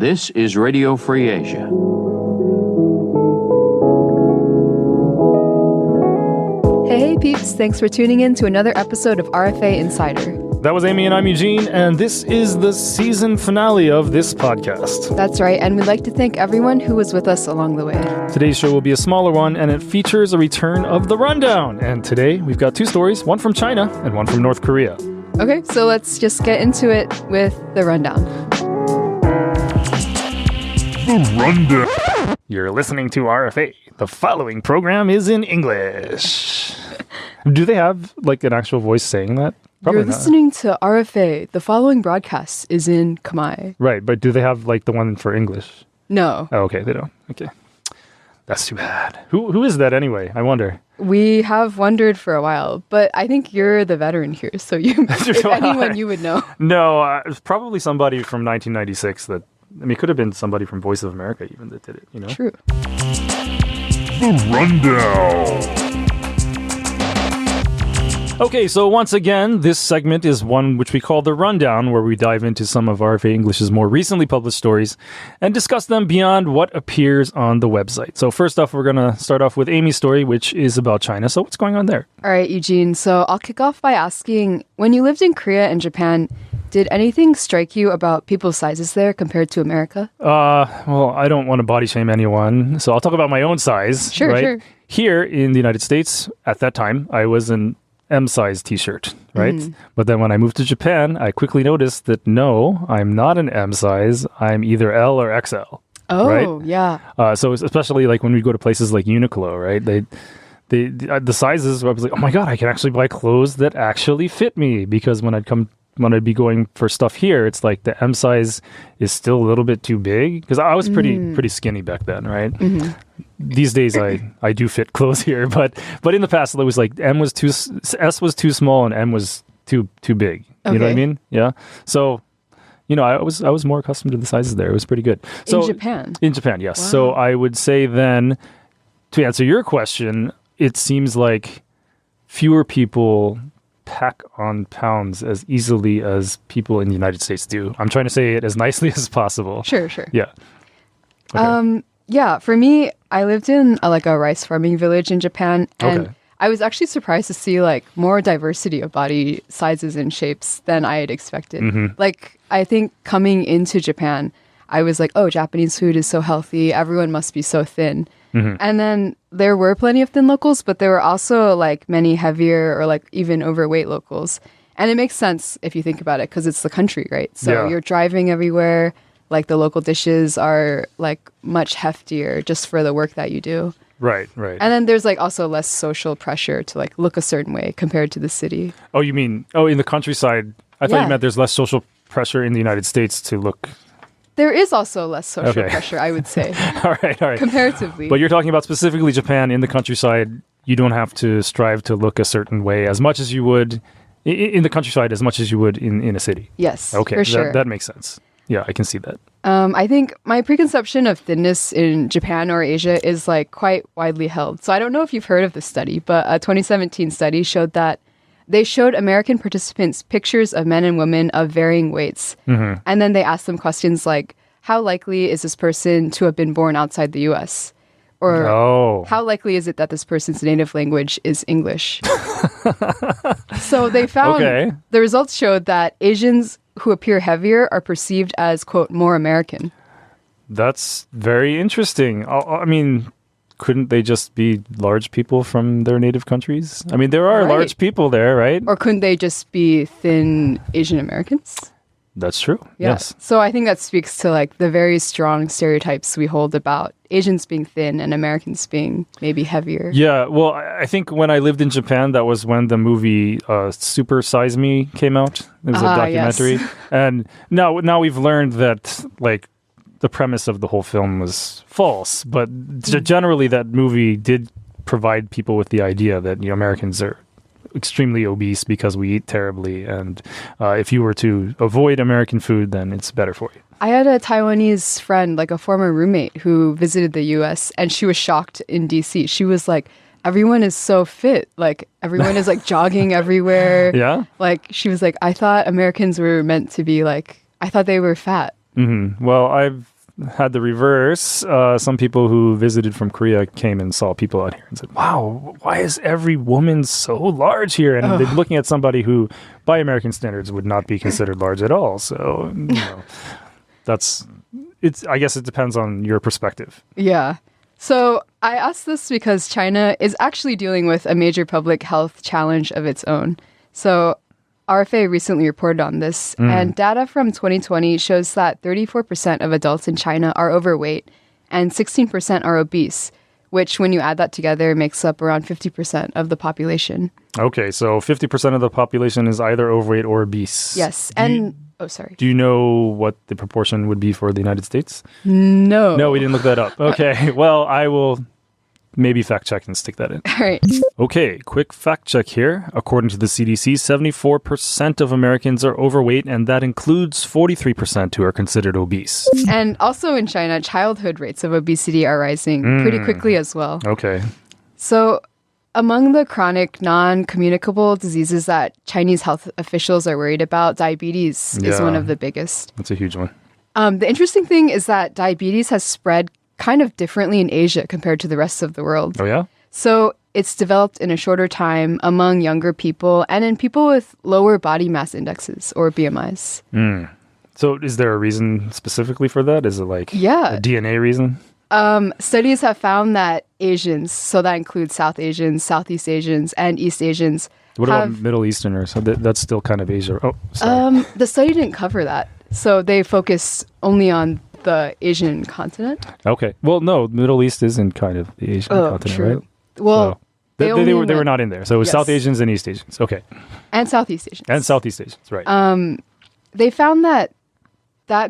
This is Radio Free Asia. Hey peeps, thanks for tuning in to another episode of RFA Insider. That was Amy and I'm Eugene, and this is the season finale of this podcast. That's right, and we'd like to thank everyone who was with us along the way. Today's show will be a smaller one, and it features a return of The Rundown. And today, we've got two stories, one from China and one from North Korea. Okay, so let's just get into it with The Rundown. The Rundown. You're listening to RFA. The following program is in English. Do they have, like, an actual voice saying that? Probably You're listening to RFA. The following broadcast is in Khmer. Right, but do they have, like, the one for English? No. Oh, okay, they don't. Okay. That's too bad. Who is that anyway? I wonder. We have wondered for a while, but I think you're the veteran here, so if anyone, you would know. No, it's probably somebody from 1996 that, I mean, it could have been somebody from Voice of America even that did it, you know? True. The Rundown. Okay, so once again, this segment is one which we call The Rundown, where we dive into some of RFA English's more recently published stories and discuss them beyond what appears on the website. So first off, we're going to start off with Amy's story, which is about China. So what's going on there? All right, Eugene. So I'll kick off by asking, when you lived in Korea and Japan, did anything strike you about people's sizes there compared to America? Well, I don't want to body shame anyone, so I'll talk about my own size. Sure, right? sure. Here in the United States, at that time, I was an M-size t-shirt, right? Mm. But then when I moved to Japan, I quickly noticed that no, I'm not an M-size. I'm either L or XL. Oh, right? yeah. So especially like when we go to places like Uniqlo, right? The sizes, I was like, oh my God, I can actually buy clothes that actually fit me. Because when I'd be going for stuff here, it's like the M size is still a little bit too big. Because I was pretty skinny back then, right? Mm-hmm. These days, I do fit clothes here, but in the past, it was like S was too small and M was too big. You know what I mean? Yeah. So, you know, I was more accustomed to the sizes there. It was pretty good. So, in Japan? In Japan, yes. Wow. So I would say then, to answer your question, it seems like fewer people pack on pounds as easily as people in the United States do. I'm trying to say it as nicely as possible. Sure. Yeah. Okay. Yeah, for me, I lived in a rice farming village in Japan, and I was actually surprised to see more diversity of body sizes and shapes than I had expected. Mm-hmm. I think coming into Japan, I was like, oh, Japanese food is so healthy. Everyone must be so thin. Mm-hmm. And then there were plenty of thin locals, but there were also many heavier or even overweight locals. And it makes sense if you think about it, because it's the country, right? So you're driving everywhere. The local dishes are much heftier just for the work that you do. Right. And then there's also less social pressure to look a certain way compared to the city. Oh, you mean, in the countryside? I thought you meant there's less social pressure in the United States to look. There is also less social pressure, I would say. All right. Comparatively. But you're talking about specifically Japan. In the countryside, you don't have to strive to look a certain way as much as you would in the countryside, as much as you would in a city. Yes, okay, for sure. That makes sense. Yeah, I can see that. I think my preconception of thinness in Japan or Asia is quite widely held. So I don't know if you've heard of this study, but a 2017 study showed that they showed American participants pictures of men and women of varying weights. Mm-hmm. And then they asked them questions like, how likely is this person to have been born outside the U.S.? Or how likely is it that this person's native language is English? So they found the results showed that Asians who appear heavier are perceived as, quote, more American. That's very interesting. I mean, couldn't they just be large people from their native countries? I mean, there are large people there, right? Or couldn't they just be thin Asian Americans? That's true. Yeah. Yes. So I think that speaks to the very strong stereotypes we hold about Asians being thin and Americans being maybe heavier. Yeah. Well, I think when I lived in Japan, that was when the movie Super Size Me came out. It was a documentary. Yes. And now we've learned that the premise of the whole film was false. But generally that movie did provide people with the idea that Americans are extremely obese because we eat terribly, and if you were to avoid American food, then it's better for you. I had a Taiwanese friend, a former roommate, who visited the U.S., and she was shocked in D.C. She was like, everyone is so fit. Everyone is jogging everywhere. Yeah? She was like, I thought Americans were meant to be I thought they were fat. Mm-hmm. Well, I've had the reverse. Some people who visited from Korea came and saw people out here and said, wow, why is every woman so large here? And they're looking at somebody who, by American standards, would not be considered large at all. So, I guess it depends on your perspective. Yeah. So I asked this because China is actually dealing with a major public health challenge of its own. So RFA recently reported on this, and data from 2020 shows that 34% of adults in China are overweight and 16% are obese, which when you add that together makes up around 50% of the population. Okay, so 50% of the population is either overweight or obese. Yes, Do you know what the proportion would be for the United States? No. No, we didn't look that up. Okay, well, I will maybe fact check and stick that in. All right. Okay, quick fact check here. According to the CDC, 74% of Americans are overweight, and that includes 43% who are considered obese. And also in China, childhood rates of obesity are rising pretty quickly as well. Okay. So among the chronic non-communicable diseases that Chinese health officials are worried about, diabetes is one of the biggest. That's a huge one. The interesting thing is that diabetes has spread kind of differently in Asia compared to the rest of the world. Oh, yeah? So it's developed in a shorter time among younger people and in people with lower body mass indexes or BMIs. So is there a reason specifically for that? Is it like a DNA reason? Studies have found that Asians, so that includes South Asians, Southeast Asians, and East Asians. What about Middle Easterners? So that's still kind of Asia. Oh, sorry. The study didn't cover that. So they focused only on the Asian continent. Okay. Well, no, Middle East isn't kind of the Asian continent, true. right? Well, so they were not in there. So it was South Asians and East Asians. Okay. And Southeast Asians. And Southeast Asians, right. They found that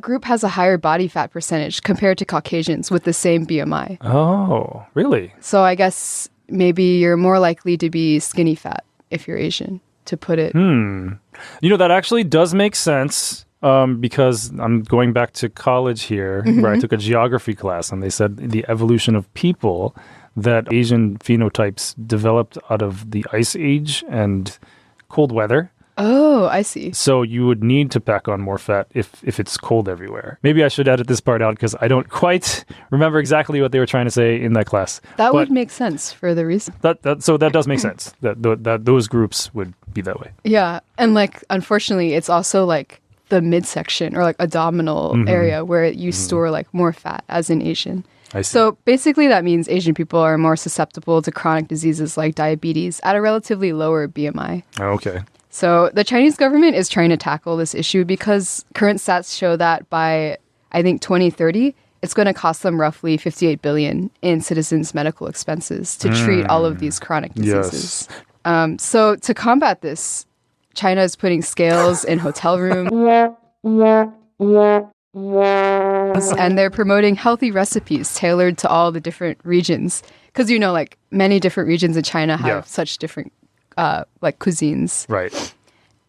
group has a higher body fat percentage compared to Caucasians with the same BMI. Oh, really? So I guess maybe you're more likely to be skinny fat if you're Asian, to put it. That actually does make sense. Because I'm going back to college here, where I took a geography class, and they said the evolution of people, that Asian phenotypes developed out of the Ice Age and cold weather. Oh, I see. So you would need to pack on more fat if it's cold everywhere. Maybe I should edit this part out because I don't quite remember exactly what they were trying to say in that class. That would make sense for the reason. So that does make sense, that those groups would be that way. Yeah, and unfortunately, it's also the midsection or abdominal area where you store more fat as an Asian. I see. So basically that means Asian people are more susceptible to chronic diseases like diabetes at a relatively lower BMI. Okay. So the Chinese government is trying to tackle this issue because current stats show that by, I think, 2030, it's going to cost them roughly $58 billion in citizens' medical expenses to treat all of these chronic diseases. Yes. So to combat this, China is putting scales in hotel rooms, and they're promoting healthy recipes tailored to all the different regions. Because, many different regions in China have such different, cuisines. Right.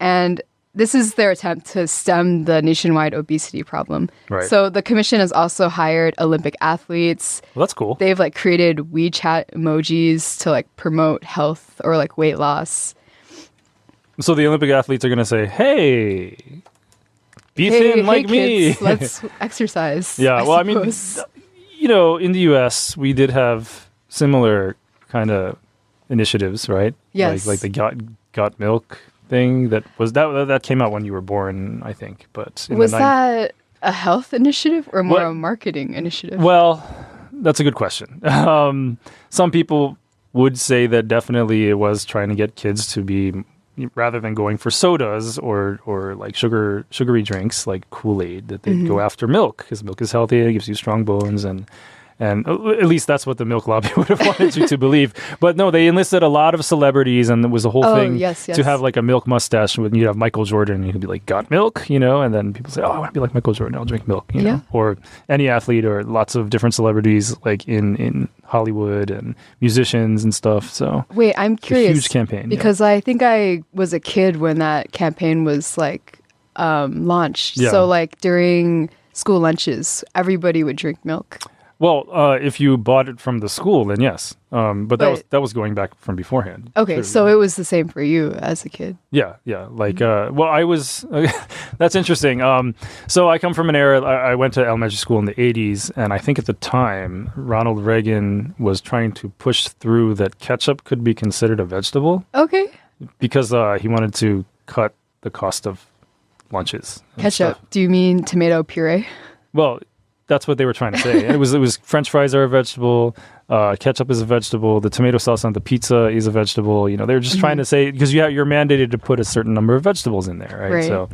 And this is their attempt to stem the nationwide obesity problem. Right. So the commission has also hired Olympic athletes. Well, that's cool. They've, created WeChat emojis to, promote health or, weight loss. So the Olympic athletes are going to say, hey, be thin like kids, me. Let's exercise. Yeah, I suppose. in the U.S., we did have similar kind of initiatives, right? Yes. Like the got milk thing that came out when you were born, I think. But was that a health initiative or more a marketing initiative? Well, that's a good question. Some people would say that definitely it was trying to get kids to be, rather than going for sodas or sugary drinks like Kool-Aid, that they'd go after milk, because milk is healthy, it gives you strong bones, and at least that's what the milk lobby would have wanted you to believe. But no, they enlisted a lot of celebrities, and it was a whole thing to have a milk mustache. When you have Michael Jordan, you could be like, got milk, and then people say, oh, I want to be like Michael Jordan, I'll drink milk, know? Or any athlete, or lots of different celebrities in Hollywood and musicians and stuff. So wait, I'm curious. A huge campaign. Because I think I was a kid when that campaign was launched. Yeah. So during school lunches, everybody would drink milk. Well, if you bought it from the school, then yes. But that was going back from beforehand. Okay, so it was the same for you as a kid. Yeah. Like, well, I was. That's interesting. So I come from an era. I went to elementary school in the '80s, and I think at the time Ronald Reagan was trying to push through that ketchup could be considered a vegetable. Okay. Because he wanted to cut the cost of lunches. Ketchup. Do you mean tomato puree? Well, that's what they were trying to say. It was French fries are a vegetable. Ketchup is a vegetable. The tomato sauce on the pizza is a vegetable. You know, they're just trying to say because you're mandated to put a certain number of vegetables in there, right? So,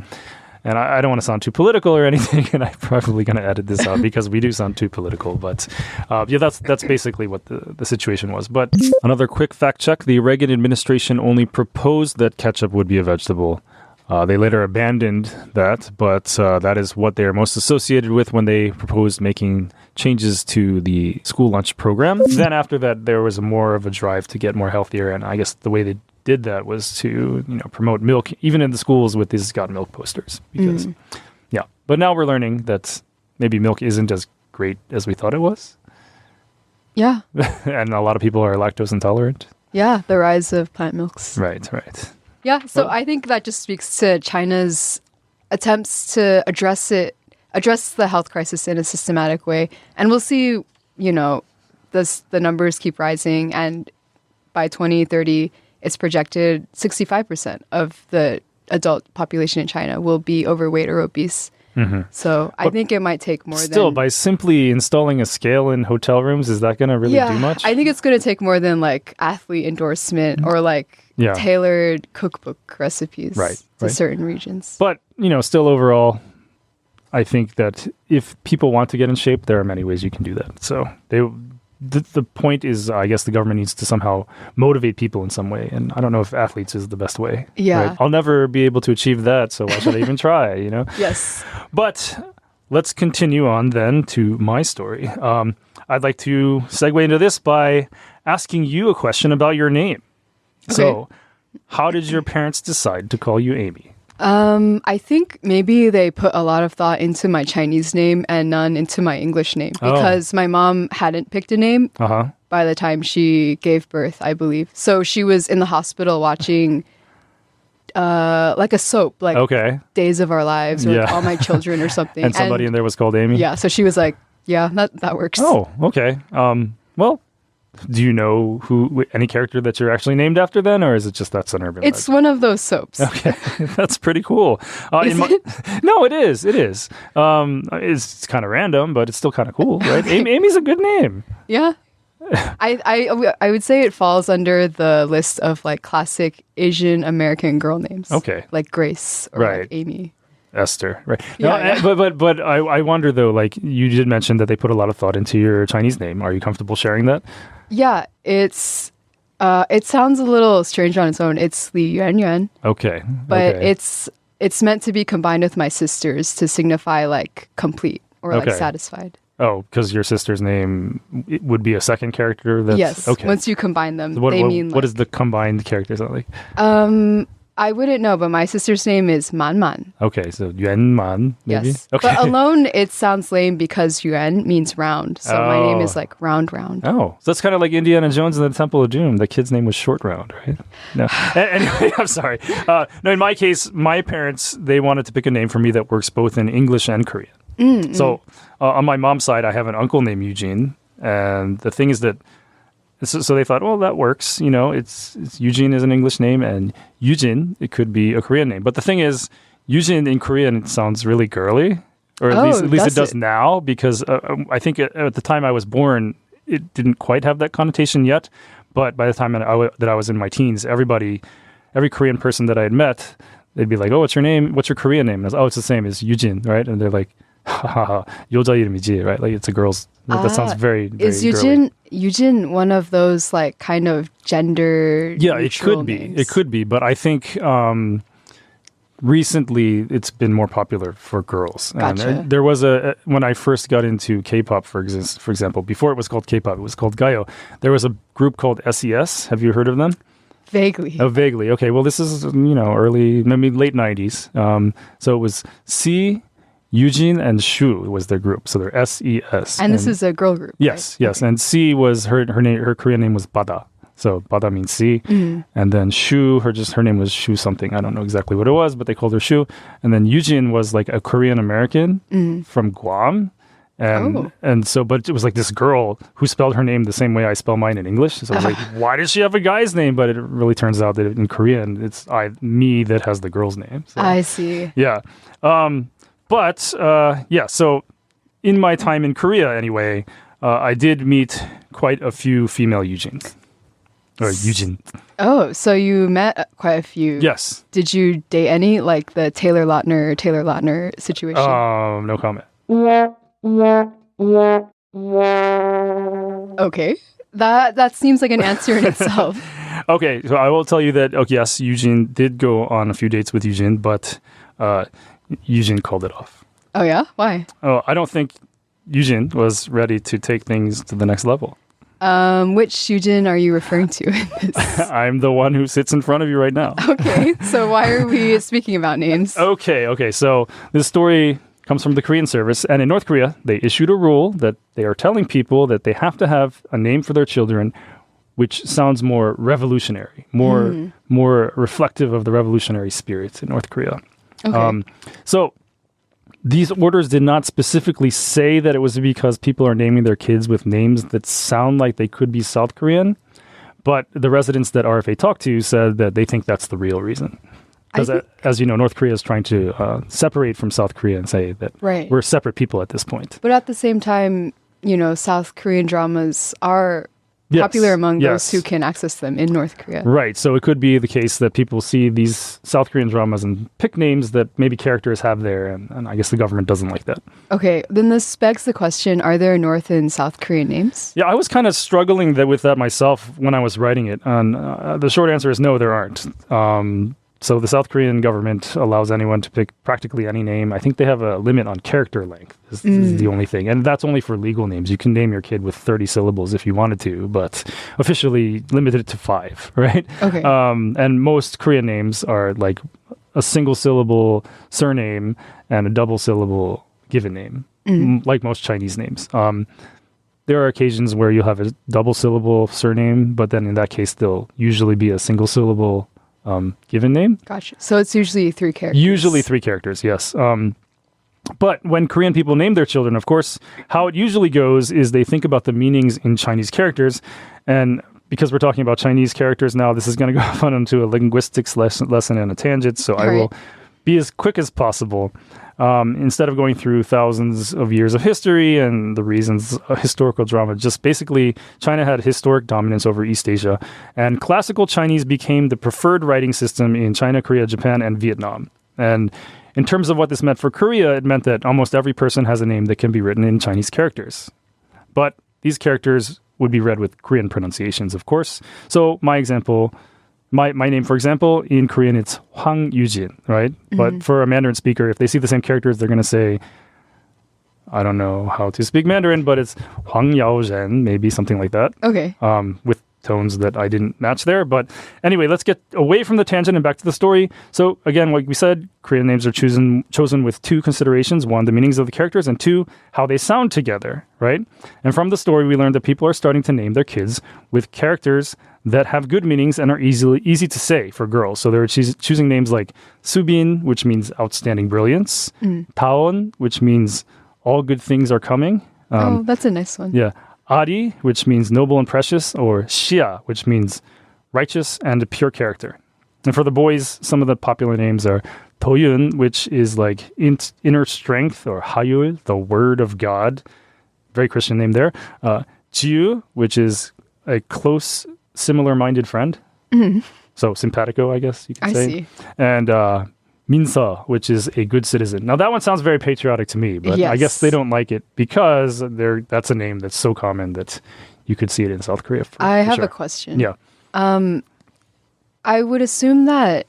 and I don't want to sound too political or anything, and I'm probably going to edit this out because we do sound too political. But yeah, that's basically what the situation was. But another quick fact check: the Reagan administration only proposed that ketchup would be a vegetable. They later abandoned that, but that is what they're most associated with when they proposed making changes to the school lunch program. Then after that, there was more of a drive to get more healthier, and I guess the way they did that was to promote milk, even in the schools with these Got Milk posters. Because, yeah. But now we're learning that maybe milk isn't as great as we thought it was. Yeah. And a lot of people are lactose intolerant. Yeah, the rise of plant milks. Right. Yeah, so I think that just speaks to China's attempts to address the health crisis in a systematic way. And we'll see, the numbers keep rising. And by 2030, it's projected 65% of the adult population in China will be overweight or obese. Mm-hmm. So I think it might take more Still, by simply installing a scale in hotel rooms, is that going to really do much? I think it's going to take more than like athlete endorsement or tailored cookbook recipes to certain regions. But, still overall, I think that if people want to get in shape, there are many ways you can do that. So the point is, I guess the government needs to somehow motivate people in some way. And I don't know if athletes is the best way. Yeah. Right? I'll never be able to achieve that, so why should I even try, Yes. But let's continue on then to my story. I'd like to segue into this by asking you a question about your name. Okay. So, how did your parents decide to call you Amy? I think maybe they put a lot of thought into my Chinese name and none into my English name because my mom hadn't picked a name by the time she gave birth, I believe. So she was in the hospital watching like a soap, Days of Our Lives or All My Children or something. And somebody in there was called Amy? Yeah, so she was like, yeah, that works. Oh, okay. Well, do you know any character that you're actually named after then, or is it just that's an urban It's one of those soaps. Okay, that's pretty cool. Is it? No, it is. It is. It's kind of random, but it's still kind of cool, right? Amy's a good name. Yeah. I would say it falls under the list of like classic Asian American girl names. Okay. Like Grace or like Amy. Esther, right? Yeah, But I wonder though. Like you did mention that they put a lot of thought into your Chinese name. Are you comfortable sharing that? Yeah, it sounds a little strange on its own. It's Li Yuan Yuan. Okay, but it's meant to be combined with my sister's to signify like complete or like satisfied. Oh, because your sister's name would be a second character. Yes. Okay. Once you combine them, they mean. What is the combined character sound like? I wouldn't know, but my sister's name is Man Man. Okay, so Yuan Man, maybe? Yes. Okay. But alone, it sounds lame because Yuan means round. So my name is like Round. Oh, so that's kind of like Indiana Jones and the Temple of Doom. The kid's name was Short Round, right? No. Anyway, I'm sorry. No, in my case, my parents, they wanted to pick a name for me that works both in English and Korean. Mm-hmm. So on my mom's side, I have an uncle named Eugene. And the thing is that so they thought, well, that works. It's Eugene is an English name, and Eugene, it could be a Korean name. But the thing is, Eugene in Korean sounds really girly, or at least it does now, because I think at the time I was born, it didn't quite have that connotation yet. But by the time that I was in my teens, every Korean person that I had met, they'd be like, oh, what's your name? What's your Korean name? And I was, oh, it's the same as Eugene, right? And they're like, 여자 이름이지, right? Like it's a girl's. That sounds very, very is Eugene one of those like kind of gender? Yeah, it could be. Names? It could be, but I think recently it's been more popular for girls. Gotcha. And there was when I first got into K-pop, for example, before it was called K-pop, it was called Gayo. There was a group called SES. Have you heard of them? Vaguely. Oh, vaguely. Okay. Well, this is early, maybe late 90s. So it was CUES, Eugene and Shu was their group, so they're SES. And this is a girl group. Yes, right? yes. Okay. And C was her name. Her Korean name was Bada. So Bada means sea. And then Shu, her name was Shu something. I don't know exactly what it was, but they called her Shu. And then Eugene was like a Korean American from Guam. And so, but it was like this girl who spelled her name the same way I spell mine in English. So I was like, why does she have a guy's name? But it really turns out that in Korean, it's me that has the girl's name. So, I see. yeah. So in my time in Korea anyway, I did meet quite a few female Eugenes. Or Eugene. Oh, so you met quite a few. Yes. Did you date any, like the Taylor Lautner situation? No comment. Okay. That seems like an answer in itself. Okay, so I will tell you that, yes, Eugene did go on a few dates with Eugene, but Eugene called it off. Oh, yeah? Why? Oh, I don't think Eugene was ready to take things to the next level. Which Eugene are you referring to in this? I'm the one who sits in front of you right now. Okay, so why are we speaking about names? Okay. So this story comes from the Korean service, and in North Korea, they issued a rule that they are telling people that they have to have a name for their children which sounds more revolutionary, more reflective of the revolutionary spirit in North Korea. Okay. So these orders did not specifically say that it was because people are naming their kids with names that sound like they could be South Korean, but the residents that RFA talked to said that they think that's the real reason. Because, as you know, North Korea is trying to separate from South Korea and say that we're separate people at this point. But at the same time, South Korean dramas are popular among those who can access them in North Korea. Right. So it could be the case that people see these South Korean dramas and pick names that maybe characters have there, and I guess the government doesn't like that. Okay. Then this begs the question, are there North and South Korean names? Yeah, I was kind of struggling with that myself when I was writing it. And the short answer is no, there aren't. So the South Korean government allows anyone to pick practically any name. I think they have a limit on character length. This is the only thing. And that's only for legal names. You can name your kid with 30 syllables if you wanted to, but officially limited to 5, right? Okay. And most Korean names are like a single syllable surname and a double syllable given name, like most Chinese names. There are occasions where you'll have a double syllable surname, but then in that case, there'll usually be a single syllable given name. Gotcha. So it's usually 3 characters. Usually 3 characters, yes. But when Korean people name their children, of course, how it usually goes is they think about the meanings in Chinese characters. And because we're talking about Chinese characters now, this is going to go off onto a linguistics lesson and a tangent. So I will be as quick as possible. Instead of going through thousands of years of history and the reasons historical drama, just basically China had historic dominance over East Asia, and classical Chinese became the preferred writing system in China, Korea, Japan, and Vietnam. And in terms of what this meant for Korea, it meant that almost every person has a name that can be written in Chinese characters. But these characters would be read with Korean pronunciations, of course. So my name, for example, in Korean, it's Hwang Yujin, right? But for a Mandarin speaker, if they see the same characters, they're going to say, I don't know how to speak Mandarin, but it's Hwang Yaozhen, maybe something like that. Okay. With tones that I didn't match there. But anyway, let's get away from the tangent and back to the story. So again, like we said, Korean names are chosen with 2 considerations. 1, the meanings of the characters, and 2, how they sound together, right? And from the story, we learned that people are starting to name their kids with characters that have good meanings and are easy to say for girls. So they're choosing names like Subin, which means outstanding brilliance, Taon, which means all good things are coming. That's a nice one. Yeah. Ari, which means noble and precious, or Xia, which means righteous and pure character. And for the boys, some of the popular names are Toyun, which is like inner strength, or Hayul, the word of God. Very Christian name there. Jiu, which is a close, similar-minded friend. So simpatico, I guess you could say. I see. And Minsa, which is a good citizen. Now, that one sounds very patriotic to me, but I guess they don't like it because that's a name that's so common that you could see it in South Korea. I have a question. Yeah. I would assume that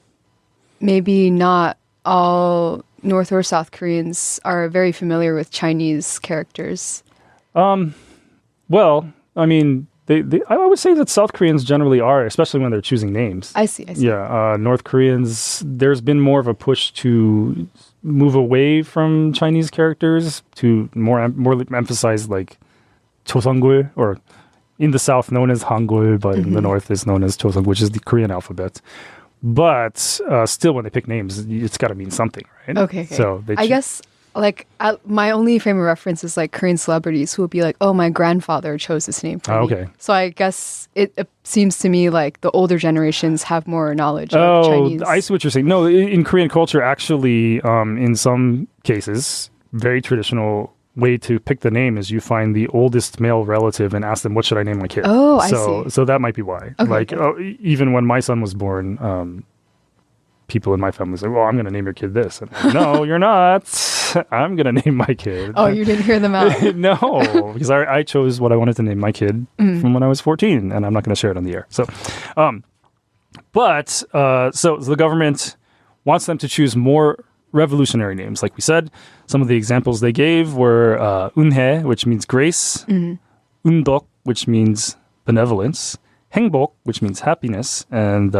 maybe not all North or South Koreans are very familiar with Chinese characters. Well, I mean, I would say that South Koreans generally are, especially when they're choosing names. I see. Yeah, North Koreans, there's been more of a push to move away from Chinese characters to more emphasize like Choseongul, or in the South known as Hangul, but in the North is known as Choseong, which is the Korean alphabet. But still, when they pick names, it's got to mean something, right? Okay. So I guess like my only frame of reference is like Korean celebrities who would be like, "Oh, my grandfather chose this name for me." Okay. So I guess it seems to me like the older generations have more knowledge of Chinese. I see what you're saying. No, in Korean culture, actually, in some cases, very traditional way to pick the name is you find the oldest male relative and ask them, "What should I name my kid?" Oh, I see. So that might be why. Okay, even when my son was born, people in my family say, "Well, I'm going to name your kid this." And I'm like, "No, you're not. I'm going to name my kid." Oh, you didn't hear them out. No, because I chose what I wanted to name my kid from when I was 14, and I'm not going to share it on the air. So, so the government wants them to choose more revolutionary names. Like we said, some of the examples they gave were Unhae, which means grace, Undok, which means benevolence, Hengbok, which means happiness, and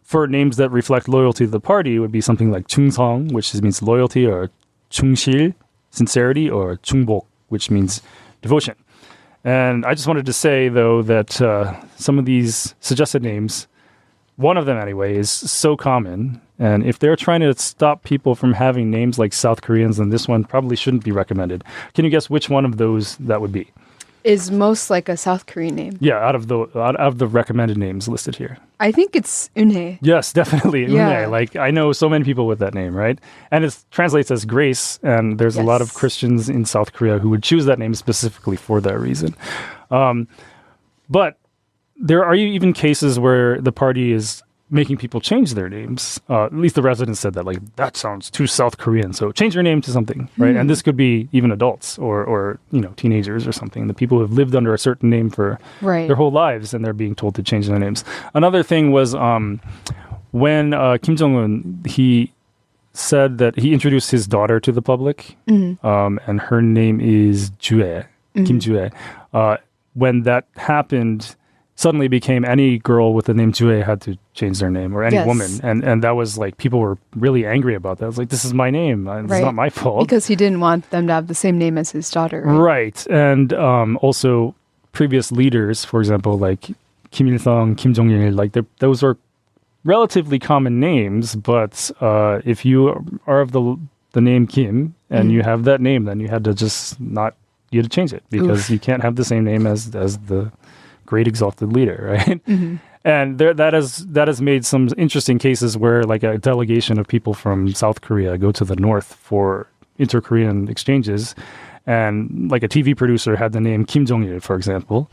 for names that reflect loyalty to the party, it would be something like Chungsong, which means loyalty, or Chungsil, sincerity, or Chungbok, which means devotion. And I just wanted to say, though, that some of these suggested names, one of them anyway, is so common. And if they're trying to stop people from having names like South Koreans, then this one probably shouldn't be recommended. Can you guess which one of those that would be? Is most like a South Korean name. Yeah, out of the recommended names listed here. I think it's Unhae. Yes, definitely. Yeah. Unhae. Like, I know so many people with that name, right? And it translates as grace, and there's a lot of Christians in South Korea who would choose that name specifically for that reason. But there are even cases where the party is making people change their names. At least the residents said that, like, that sounds too South Korean, so change your name to something, right? And this could be even adults or teenagers or something. The people who have lived under a certain name for their whole lives, and they're being told to change their names. Another thing was when Kim Jong-un, he said that he introduced his daughter to the public, and her name is Jue, Kim Jue. When that happened, suddenly became any girl with the name Jue had to change their name, or any woman. And that was like, people were really angry about that. It was like, this is my name. It's not my fault. Because he didn't want them to have the same name as his daughter. Right. And also previous leaders, for example, like Kim Il-sung, Kim Jong-il, like those are relatively common names. But if you are of the name Kim and you have that name, then you had to you had to change it, because you can't have the same name as the great exalted leader, right? And that has made some interesting cases where, like, a delegation of people from South Korea go to the North for inter-Korean exchanges, and like a TV producer had the name Kim Jong-il, for example,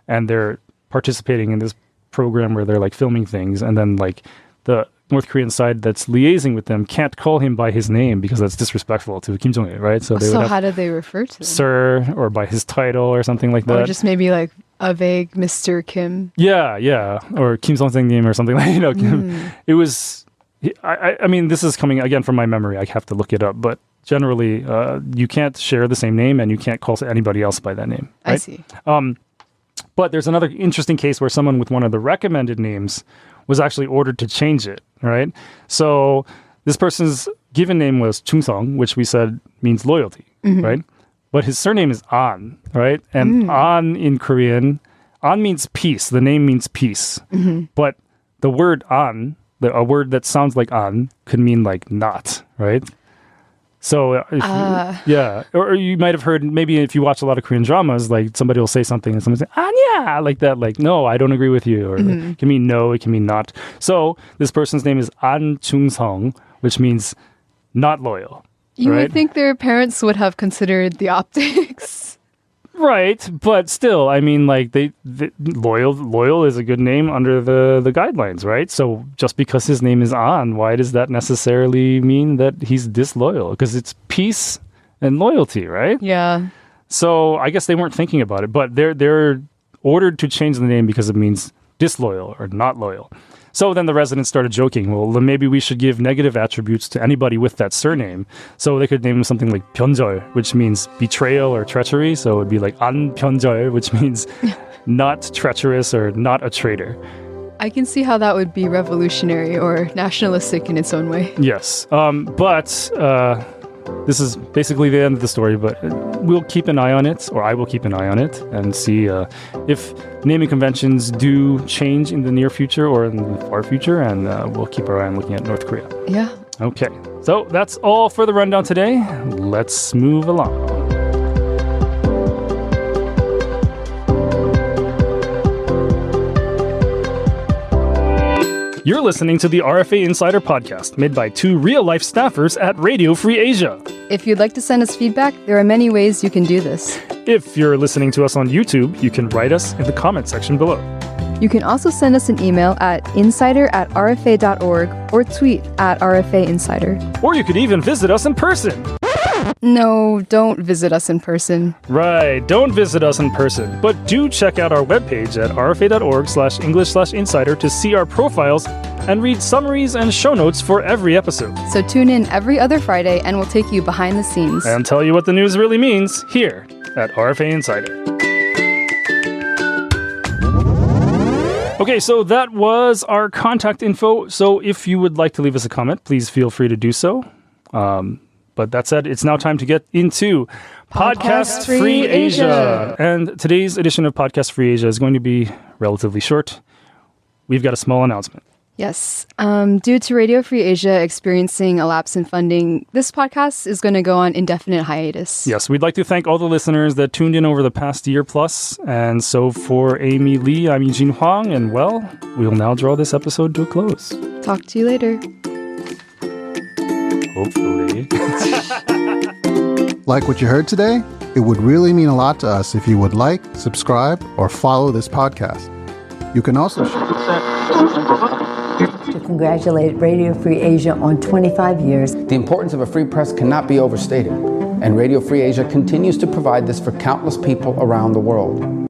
and they're participating in this program where they're like filming things, and then like the North Korean side that's liaising with them can't call him by his name because that's disrespectful to Kim Jong-il, right? So how do they refer to him? Sir, or by his title or something like that. Or just maybe like a vague Mr. Kim. Yeah. Or Kim Song-seung-nim or something like, Kim. It was, I mean, this is coming again from my memory. I have to look it up, but generally you can't share the same name, and you can't call anybody else by that name. Right? I see. But there's another interesting case where someone with one of the recommended names was actually ordered to change it, right? So this person's given name was Chungsong, which we said means loyalty, right? But his surname is An, right? And An in Korean, An means peace. The name means peace. But the word An, a word that sounds like An, could mean like not, right? So, or you might have heard, maybe if you watch a lot of Korean dramas, like somebody will say something and someone say, "Anya," like that, like, no, I don't agree with you. Or it can mean no, it can mean not. So this person's name is An Chung-sung, which means not loyal. You right? would think their parents would have considered the optics. Right, but still, I mean, like, loyal is a good name under the guidelines, right? So just because his name is An, why does that necessarily mean that he's disloyal? Because it's peace and loyalty, right? Yeah. So I guess they weren't thinking about it, but they're ordered to change the name because it means disloyal or not loyal. So then the residents started joking, well, then maybe we should give negative attributes to anybody with that surname. So they could name him something like Pyeonjeol, which means betrayal or treachery. So it would be like An Pyeonjeol, which means not treacherous or not a traitor. I can see how that would be revolutionary or nationalistic in its own way. Yes, but this is basically the end of the story, but we'll keep an eye on it, or I will keep an eye on it, and see if naming conventions do change in the near future or in the far future, and we'll keep our eye on looking at North Korea. Yeah. Okay, so that's all for the rundown today. Let's move along. You're listening to the RFA Insider podcast, made by two real-life staffers at Radio Free Asia. If you'd like to send us feedback, there are many ways you can do this. If you're listening to us on YouTube, you can write us in the comment section below. You can also send us an email at insider@rfa.org or tweet at RFA Insider. Or you could even visit us in person. No, don't visit us in person. Right, don't visit us in person. But do check out our webpage at rfa.org/English/insider to see our profiles and read summaries and show notes for every episode. So tune in every other Friday and we'll take you behind the scenes. And tell you what the news really means here at RFA Insider. Okay, so that was our contact info. So if you would like to leave us a comment, please feel free to do so. But that said, it's now time to get into Podcast Free Asia. And today's edition of Podcast Free Asia is going to be relatively short. We've got a small announcement. Yes. Due to Radio Free Asia experiencing a lapse in funding, this podcast is going to go on indefinite hiatus. Yes, we'd like to thank all the listeners that tuned in over the past year plus. And so for Amy Lee, I'm Eugene Huang, and well, we'll now draw this episode to a close. Talk to you later. Hopefully. Like what you heard today? It would really mean a lot to us if you would like, subscribe, or follow this podcast. You can also to congratulate Radio Free Asia on 25 years. The importance of a free press cannot be overstated, and Radio Free Asia continues to provide this for countless people around the world.